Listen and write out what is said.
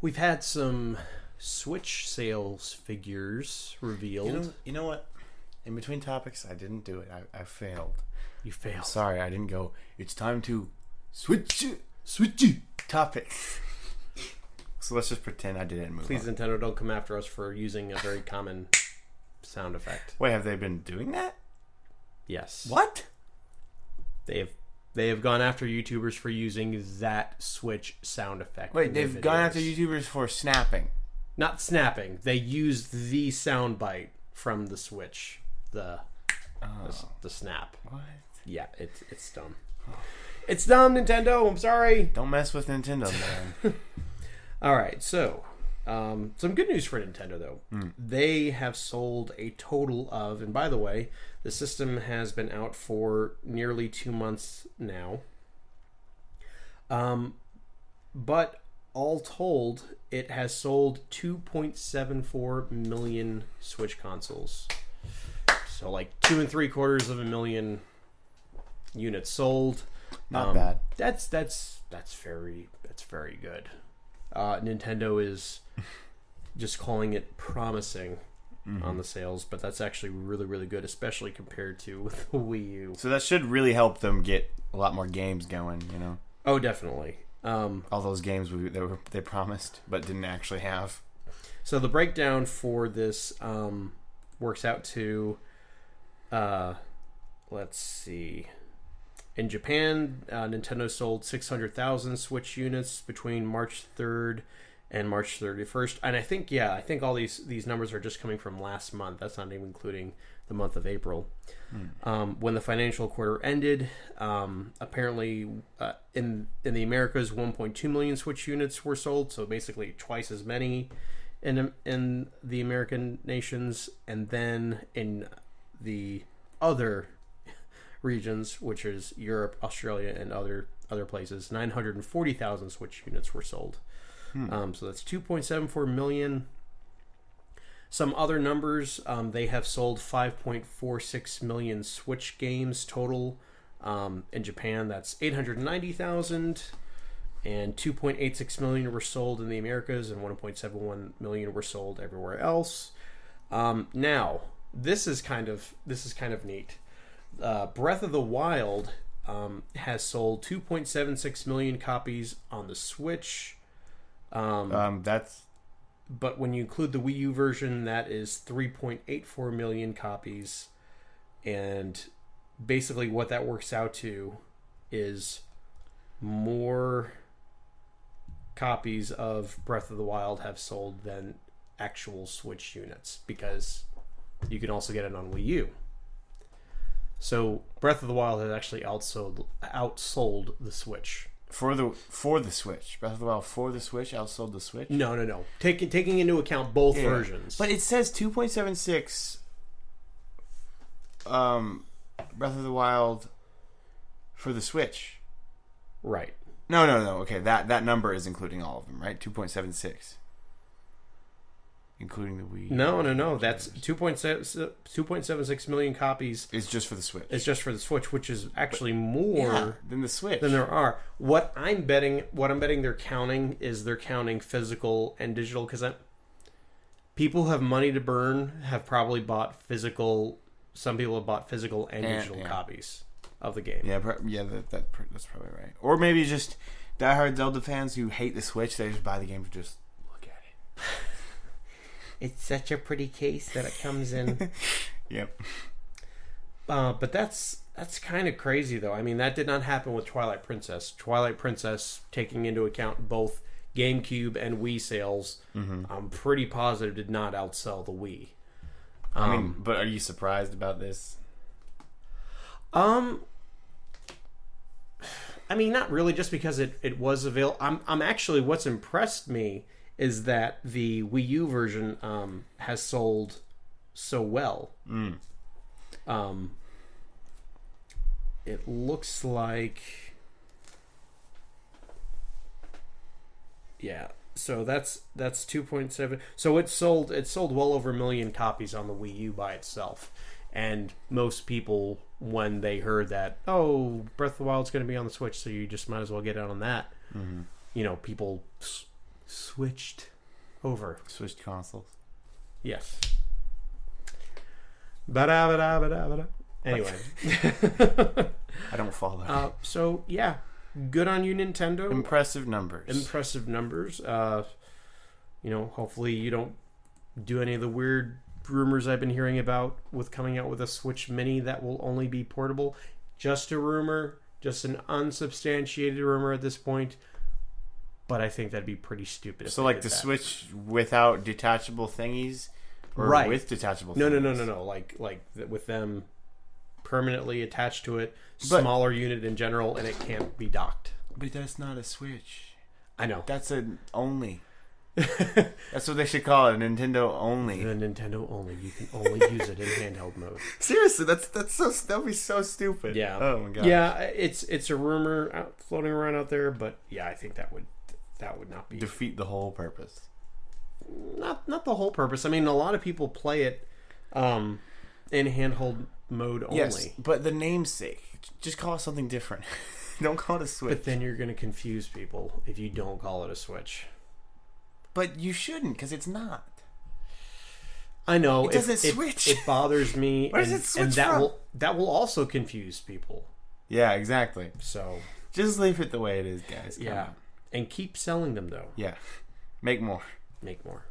We've had some Switch sales figures revealed. You know what? In between topics, I didn't do it. I failed. You failed. I'm sorry, I didn't go. It's time to switch topics. So let's just pretend I did it and move Please, on. Nintendo, don't come after us for using a very common sound effect. Wait, have they been doing that? Yes. What? They have gone after YouTubers for using that Switch sound effect. Wait, in their they've gone videos. after YouTubers for snapping. Not snapping. They used the sound bite from the Switch. The snap. What? Yeah, it's dumb. It's dumb, Nintendo. I'm sorry. Don't mess with Nintendo, man. All right, so some good news for Nintendo, though. They have sold a total of, and by the way, the system has been out for nearly 2 months now. But all told, it has sold 2.74 million Switch consoles. So like 2 3/4 million units sold. Not bad. That's very good. Nintendo is just calling it promising on the sales, but that's actually really, really good, especially compared to the Wii U. So that should really help them get a lot more games going, you know? Oh, definitely. All those games they promised but didn't actually have. So the breakdown for this works out to, let's see. In Japan, Nintendo sold 600,000 Switch units between March 3rd and March 31st. And I think all these numbers are just coming from last month. That's not even including the month of April. When the financial quarter ended, apparently in the Americas, 1.2 million Switch units were sold. So basically twice as many in the American nations. And then in the other regions, which is Europe, Australia, and other places, 940,000 Switch units were sold. So that's 2.74 million. Some other numbers, they have sold 5.46 million Switch games total. In Japan, that's 890,000, and 2.86 million were sold in the Americas, and 1.71 million were sold everywhere else. Now, this is kind of neat. Breath of the Wild has sold 2.76 million copies on the Switch. But when you include the Wii U version, that is 3.84 million copies. And basically what that works out to is more copies of Breath of the Wild have sold than actual Switch units, because you can also get it on Wii U. So Breath of the Wild has actually outsold the Switch. For the Switch. Breath of the Wild for the Switch outsold the Switch? No. Taking into account both versions. But it says 2.76 Breath of the Wild for the Switch. Right. No. Okay, that number is including all of them, right? 2.76. Including the Wii. No. That's 2.76 million copies. It's just for the Switch. It's just for the Switch, which is actually more than the Switch. than there are. What I'm betting they're counting physical and digital, because people who have money to burn have probably bought physical. Some people have bought physical and digital copies of the game. That's probably right. Or maybe just diehard Zelda fans who hate the Switch. They just buy the game to just look at it. It's such a pretty case that it comes in. Yep. But that's kind of crazy, though. I mean, that did not happen with Twilight Princess. Twilight Princess, taking into account both GameCube and Wii sales, I'm pretty positive did not outsell the Wii. But are you surprised about this? I mean, not really, just because it was available. I'm actually, what's impressed me is that the Wii U version has sold so well. It looks like, so that's 2.7. So it sold well over 1 million copies on the Wii U by itself. And most people, when they heard that, Breath of the Wild's going to be on the Switch, so you just might as well get it on that. You know, people switched over. Switched consoles. Yes. Ba-da-ba-da-ba-da-ba-da. Anyway. I don't follow. So, yeah. Good on you, Nintendo. Impressive numbers. Impressive numbers. Hopefully you don't do any of the weird rumors I've been hearing about with coming out with a Switch Mini that will only be portable. Just a rumor. Just an unsubstantiated rumor at this point. But I think that'd be pretty stupid. If So, they like did the that. Switch without detachable thingies? Or Right. with detachable No, thingies? no. Like with them permanently attached to it, But- smaller unit in general, and it can't be docked. But that's not a Switch. I know. That's an only. That's what they should call it, a Nintendo only. The Nintendo only. You can only use it in handheld mode. Seriously, that'd be so stupid. Yeah. Oh my god. Yeah, it's a rumor floating around out there, but yeah, I think that would not be Defeat the whole purpose. not the whole purpose. I mean, a lot of people play it in handheld mode only. Yes, but the namesake. Just call it something different. Don't call it a Switch. But then you're going to confuse people if you don't call it a Switch. But you shouldn't, because it's not. I know It doesn't switch. It bothers me, Where does and, it switch and that from? will also confuse people. Yeah, exactly. So Just leave it the way it is, guys. Come yeah, on. and keep selling them though. Yeah. Make more. Make more.